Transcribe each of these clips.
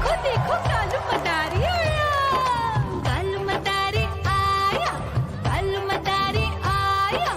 देखो देखो कालू मदारी आया, कालू मदारी आया, कालू मदारी आया,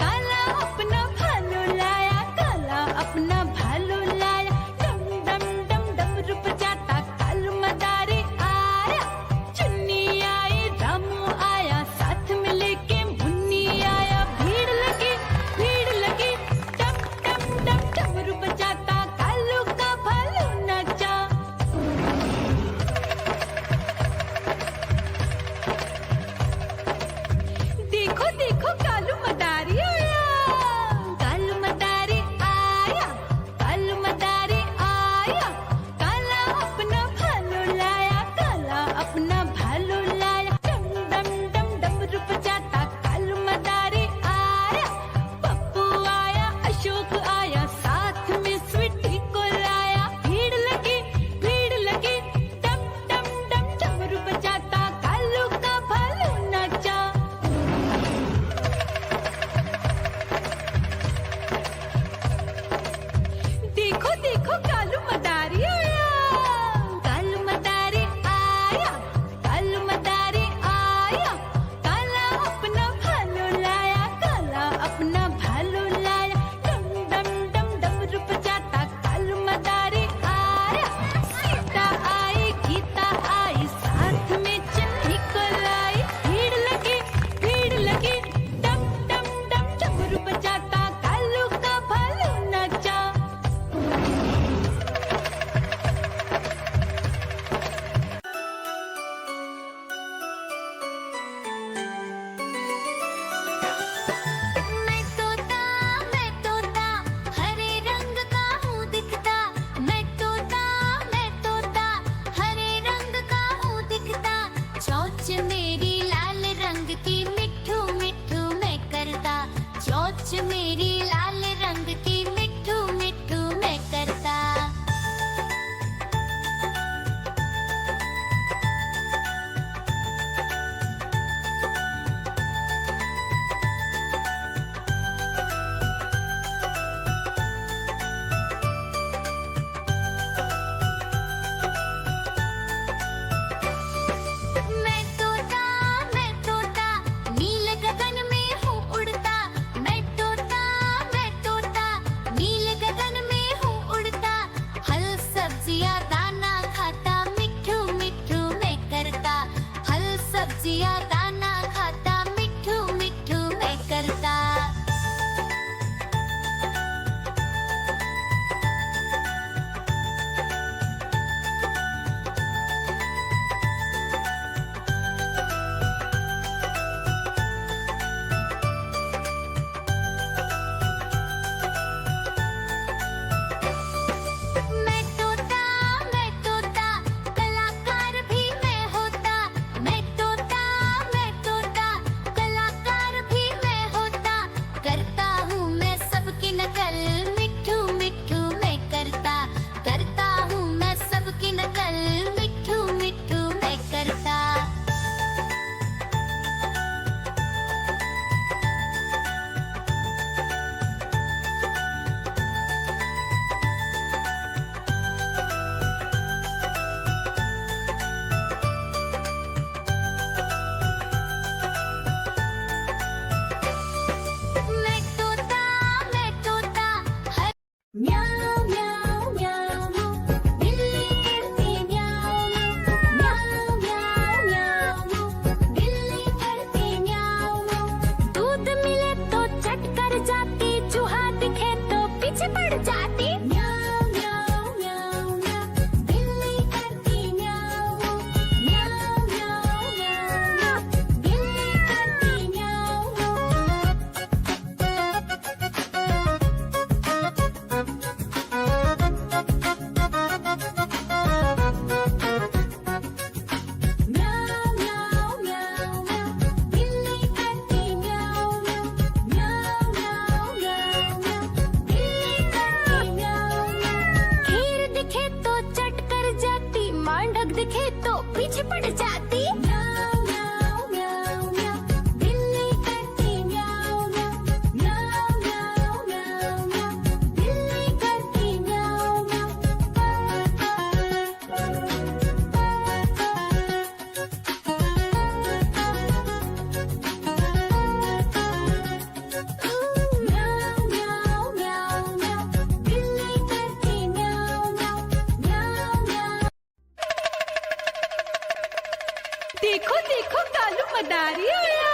काला अपना भालू लाया, काला अपना भालू लाया, डम डम डम डमरू बजाता कालू मदारी आया, चुन्नी आई रामू आया, साथ में लेके मुन्नी आया, भीड़ लगी डम डम डम डमरू बजाता कालू का भालू नाचा। देखो देखो कालू मदारी आया, कालू मदारी आया, कालू मदारी आया, काला अपना भालू लाया, काला अपना भालू लाया, डम डम डम डमरू बजाता कालू मदारी आया, पप्पू आया, अशोक आया, साथ में स्वीटी को लाया, भीड़ लगी डम डम डम डमरू बजाता कालू का भालू नाचा। देखो देखो कालू मदारी आया, कालू मदारी आया, कालू मदारी आया, काला अपना भालू लाया, काला अपना भालू लाया, डम डम डम डमरू बजाता कालू मदारी आया, सीता आई गीता आई, साथ में चन्नी को लाई, भीड़ लगी डम डम डम डमरू बजाता कालू का भालू नाचा। मैं तोता हरे रंग का हूँ दिखता, मैं तोता हरे रंग का हूँ दिखता, चोंच मेरी लाल रंग की मिठू मिठू मैं करता, चोंच मेरी लाल रंग की मिठू मिठू मैं करता। मैं तोता नील गगन में हूँ उड़ता, मैं तोता नील गगन में हूँ उड़ता, फल सब्जियाँ दाना खाता, मिठू मिठू मैं करता, फल सब्जियाँ दाना खाता, मिठू मिठू मैं करता। मैं तोता कलाकार भी मैं होता, मैं तोता कलाकार भी मैं होता, करता हूँ मैं सबकी नकल, मिठू मिठू मैं करता हूँ मैं सबकी नकल, मिठू मिठू मैं करता। मैं तोता हर म्याऊ म्याऊ म्याऊ, बिल्ली करती म्याऊ म्याऊ म्याऊ म्याऊ, बिल्ली करती म्याऊ। दूध मिले तो चट कर जाती, चूहा दिखे तो पीछे पड़ जाती, म्याऊ म्याऊ म्याऊ म्याऊ, बिल्ली करती म्याऊ म्याऊ म्याऊ म्याऊ, बिल्ली करती म्याऊ। म्याऊ म्याऊ म्याऊ म्याऊ, बिल्ली करती म्याऊ म्याऊ म्याऊ म्याऊ म्याऊ म्याऊ, बिल्ली करती म्याऊ म्याऊ। खीर दिखे तो चट कर जाती, मांडक दिखे तो पीछे पड़ जाती, म्याऊ म्याऊ म्याऊ म्याऊ, बिल्ली करती म्याऊ म्याऊ म्याऊ म्याऊ म्याऊ म्याऊ, बिल्ली करती म्याऊ म्याऊ। देखो कालू मदारी आया।